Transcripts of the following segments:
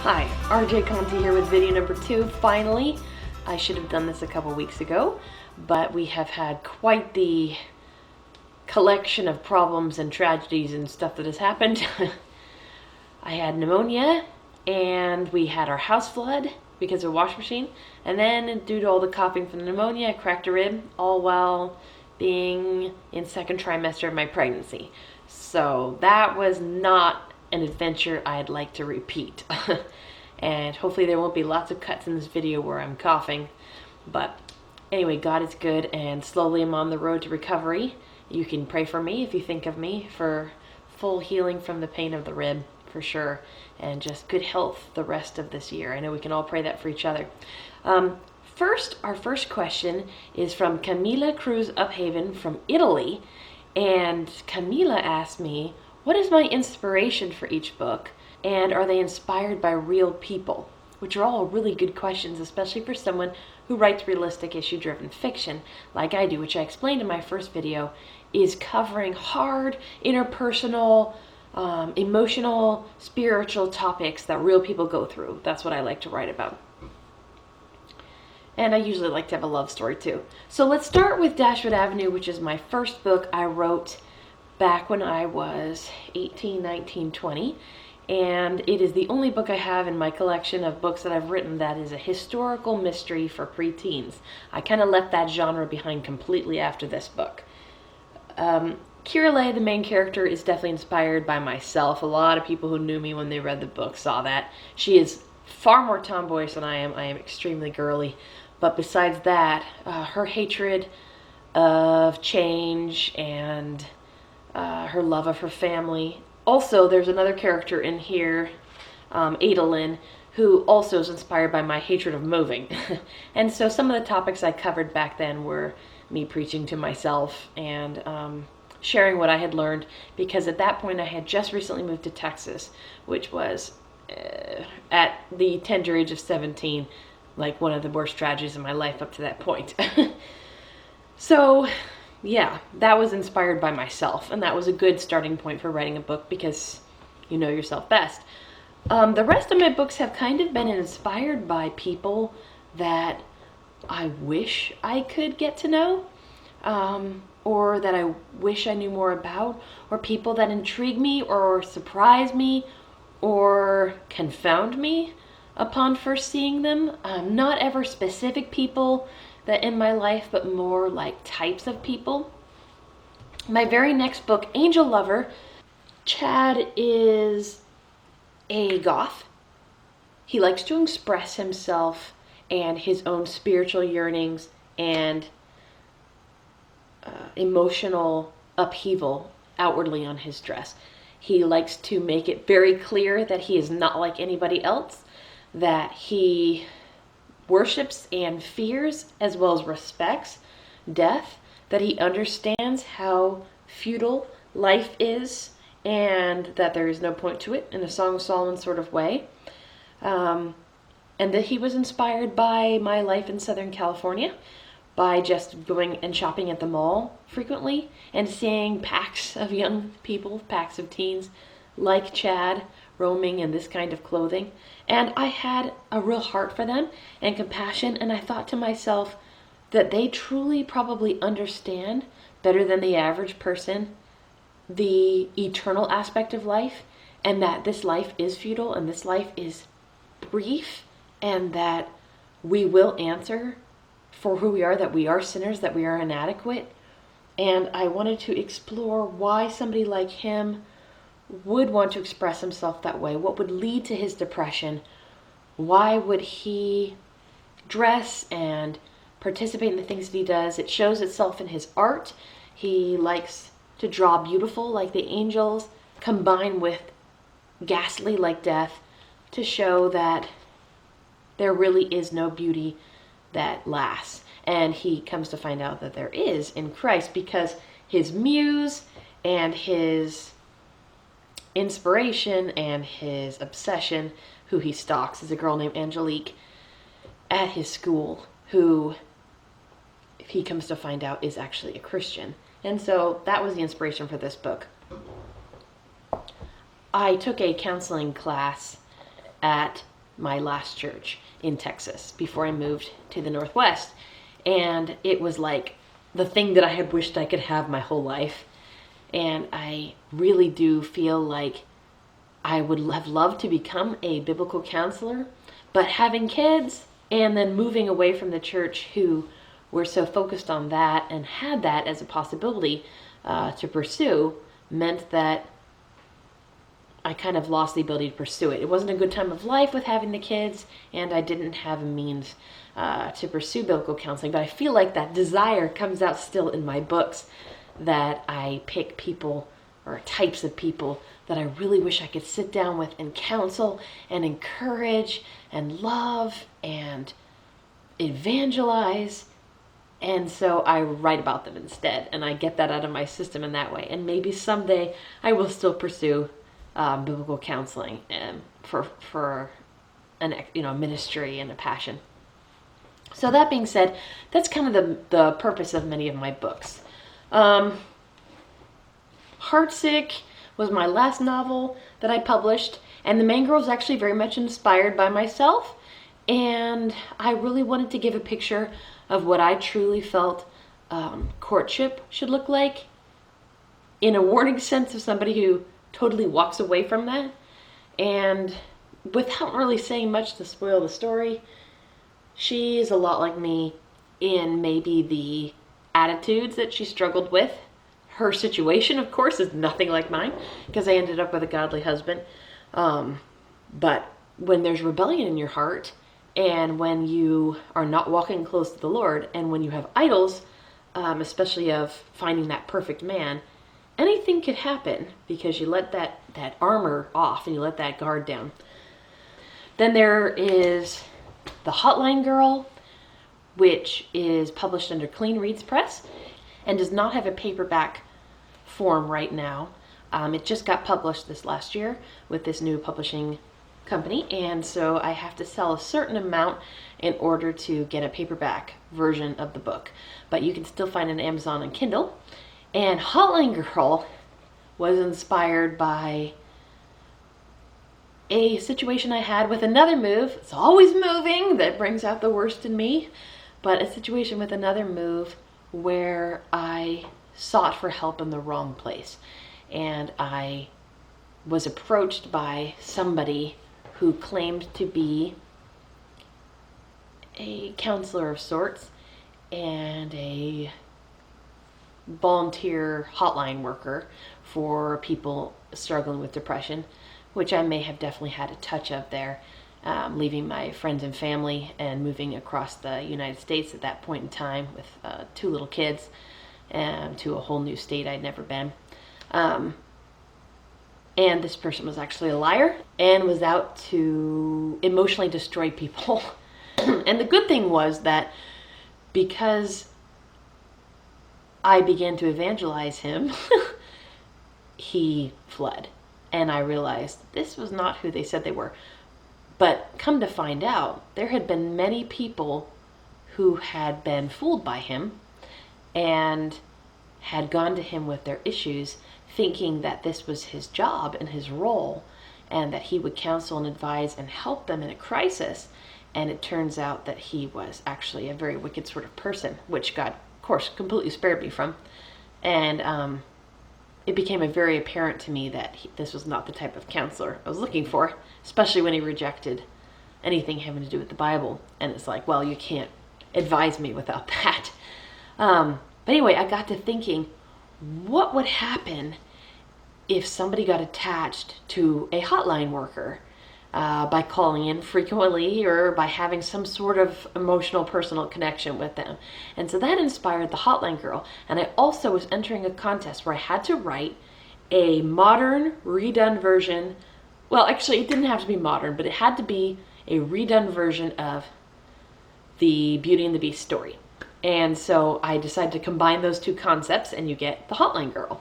Hi, RJ Conte here with video number 2. Finally, I should have done this a couple weeks ago, but we have had quite the collection of problems and tragedies and stuff that has happened. I had pneumonia, and we had our house flood because of a wash machine, and then due to all the coughing from the pneumonia, I cracked a rib, all while being in second trimester of my pregnancy. So that was not an adventure I'd like to repeat. And hopefully there won't be lots of cuts in this video where I'm coughing. But anyway, God is good, and slowly I'm on the road to recovery. You can pray for me if you think of me for full healing from the pain of the rib, for sure, and just good health the rest of this year. I know we can all pray that for each other. Our first question is from Camilla Cruz Uphaven from Italy. And Camilla asked me, what is my inspiration for each book? And are they inspired by real people? Which are all really good questions, especially for someone who writes realistic issue-driven fiction, like I do, which I explained in my first video, is covering hard, interpersonal, emotional, spiritual topics that real people go through. That's what I like to write about. And I usually like to have a love story too. So let's start with Dashwood Avenue, which is my first book I wrote back when I was 18, 19, 20. And it is the only book I have in my collection of books that I've written that is a historical mystery for preteens. I kind of left that genre behind completely after this book. Kirale, the main character, is definitely inspired by myself. A lot of people who knew me when they read the book saw that. She is far more tomboyish than I am. I am extremely girly. But besides that, her hatred of change and her love of her family. Also, there's another character in here, Adolin, who also is inspired by my hatred of moving. And so some of the topics I covered back then were me preaching to myself and sharing what I had learned, because at that point I had just recently moved to Texas, which was, at the tender age of 17, like one of the worst tragedies in my life up to that point. So yeah, that was inspired by myself, and that was a good starting point for writing a book, because you know yourself best. The rest of my books have kind of been inspired by people that I wish I could get to know, or that I wish I knew more about, or people that intrigue me or surprise me or confound me upon first seeing them. Not ever specific people that in my life, but more like types of people. My very next book, Angel Lover, Chad is a goth. He likes to express himself and his own spiritual yearnings and emotional upheaval outwardly on his dress. He likes to make it very clear that he is not like anybody else, that he worships and fears as well as respects death, that he understands how futile life is and that there is no point to it, in a Song of Solomon sort of way. And that he was inspired by my life in Southern California, by just going and shopping at the mall frequently and seeing packs of young people, packs of teens like Chad roaming in this kind of clothing. And I had a real heart for them and compassion, and I thought to myself that they truly probably understand better than the average person the eternal aspect of life, and that this life is futile and this life is brief, and that we will answer for who we are, that we are sinners, that we are inadequate. And I wanted to explore why somebody like him would want to express himself that way. What would lead to his depression? Why would he dress and participate in the things that he does? It shows itself in his art. He likes to draw beautiful like the angels, combined with ghastly like death, to show that there really is no beauty that lasts. And he comes to find out that there is in Christ, because his muse and his inspiration and his obsession, who he stalks, is a girl named Angelique at his school, who he comes to find out is actually a Christian. And so that was the inspiration for this book. I took a counseling class at my last church in Texas before I moved to the Northwest. And it was like the thing that I had wished I could have my whole life. And I really do feel like I would have loved to become a biblical counselor, but having kids and then moving away from the church who were so focused on that and had that as a possibility to pursue meant that I kind of lost the ability to pursue it. It wasn't a good time of life with having the kids, and I didn't have a means to pursue biblical counseling. But I feel like that desire comes out still in my books, that I pick people or types of people that I really wish I could sit down with and counsel and encourage and love and evangelize. And so I write about them instead, and I get that out of my system in that way. And maybe someday I will still pursue biblical counseling for an ministry and a passion. So that being said, that's kind of the purpose of many of my books. Heartsick was my last novel that I published, and the main girl is actually very much inspired by myself, and I really wanted to give a picture of what I truly felt courtship should look like, in a warning sense of somebody who totally walks away from that. And without really saying much to spoil the story, she is a lot like me in maybe the attitudes that she struggled with. Her situation, of course, is nothing like mine, because I ended up with a godly husband. But when there's rebellion in your heart, and when you are not walking close to the Lord, and when you have idols, especially of finding that perfect man, anything could happen because you let that armor off and you let that guard down. Then there is the Hotline Girl, which is published under Clean Reads Press and does not have a paperback form right now. It just got published this last year with this new publishing company, and so I have to sell a certain amount in order to get a paperback version of the book. But you can still find it on Amazon and Kindle. And Hotline Girl was inspired by a situation I had with another move. It's always moving that brings out the worst in me, but a situation with another move where I sought for help in the wrong place. And I was approached by somebody who claimed to be a counselor of sorts and a volunteer hotline worker for people struggling with depression, which I may have definitely had a touch of there, leaving my friends and family and moving across the United States at that point in time with 2 little kids to a whole new state I'd never been. And this person was actually a liar and was out to emotionally destroy people. And the good thing was that because I began to evangelize him, he fled. And I realized this was not who they said they were. But come to find out, there had been many people who had been fooled by him and had gone to him with their issues, thinking that this was his job and his role, and that he would counsel and advise and help them in a crisis. And it turns out that he was actually a very wicked sort of person, which God, of course, completely spared me from. And it became very apparent to me that this was not the type of counselor I was looking for, especially when he rejected anything having to do with the Bible. And it's like, well, you can't advise me without that. But anyway, I got to thinking, what would happen if somebody got attached to a hotline worker by calling in frequently or by having some sort of emotional personal connection with them? And so that inspired the Hotline Girl. And I also was entering a contest where I had to write a modern redone version. Well, actually, it didn't have to be modern, but it had to be a redone version of the Beauty and the Beast story. And so I decided to combine those 2 concepts, and you get the Hotline Girl.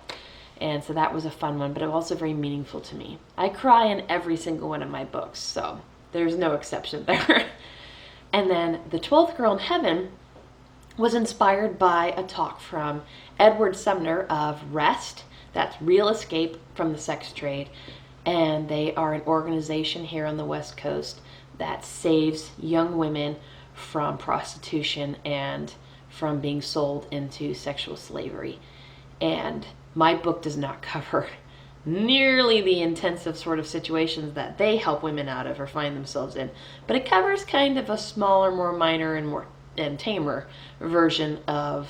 And so that was a fun one, but it was also very meaningful to me. I cry in every single one of my books, so there's no exception there. And then the 12th Girl in Heaven was inspired by a talk from Edward Sumner of REST, that's Real Escape from the Sex Trade. and they are an organization here on the West Coast that saves young women from prostitution and from being sold into sexual slavery. And my book does not cover nearly the intensive sort of situations that they help women out of or find themselves in, but it covers kind of a smaller, more minor, and tamer version of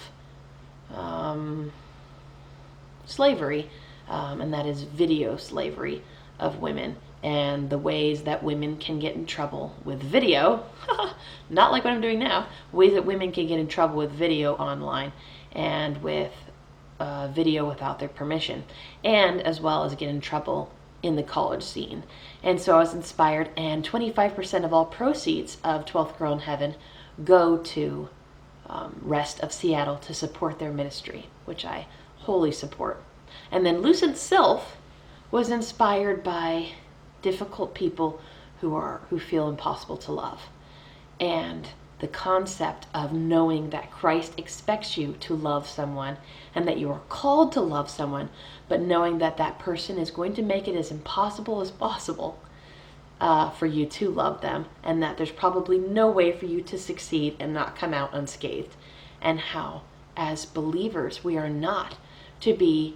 slavery, and that is video slavery of women, and the ways that women can get in trouble with video, not like what I'm doing now, ways that women can get in trouble with video online and with video without their permission, and as well as get in trouble in the college scene. And so I was inspired, and 25% of all proceeds of 12th Girl in Heaven go to Rest of Seattle to support their ministry, which I wholly support. And then Lucid Sylph was inspired by difficult people who feel impossible to love, and the concept of knowing that Christ expects you to love someone and that you are called to love someone, but knowing that that person is going to make it as impossible as possible for you to love them, and that there's probably no way for you to succeed and not come out unscathed, and how as believers we are not to be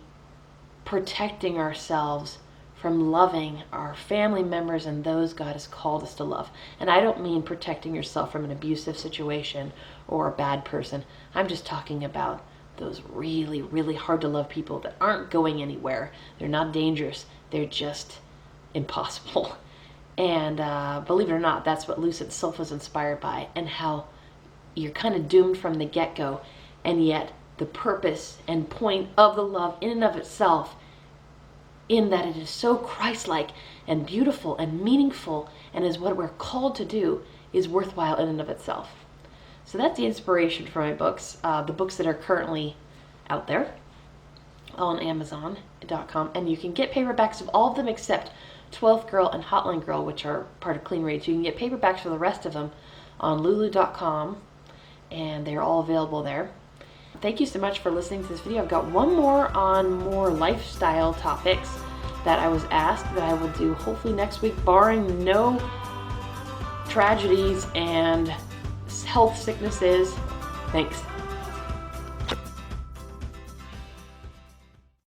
protecting ourselves from loving our family members and those God has called us to love. And I don't mean protecting yourself from an abusive situation or a bad person. I'm just talking about those really, really hard to love people that aren't going anywhere. They're not dangerous. They're just impossible. And believe it or not, that's what Lucid Sylph was inspired by, and how you're kind of doomed from the get-go, and yet the purpose and point of the love in and of itself, in that it is so Christ-like and beautiful and meaningful and is what we're called to do, is worthwhile in and of itself. So that's the inspiration for my books, the books that are currently out there on Amazon.com, and you can get paperbacks of all of them except 12th Girl and Hotline Girl, which are part of Clean Reads. You can get paperbacks for the rest of them on Lulu.com, and they're all available there. Thank you so much for listening to this video. I've got one more on more lifestyle topics that I was asked that I will do hopefully next week, barring no tragedies and health sicknesses. Thanks.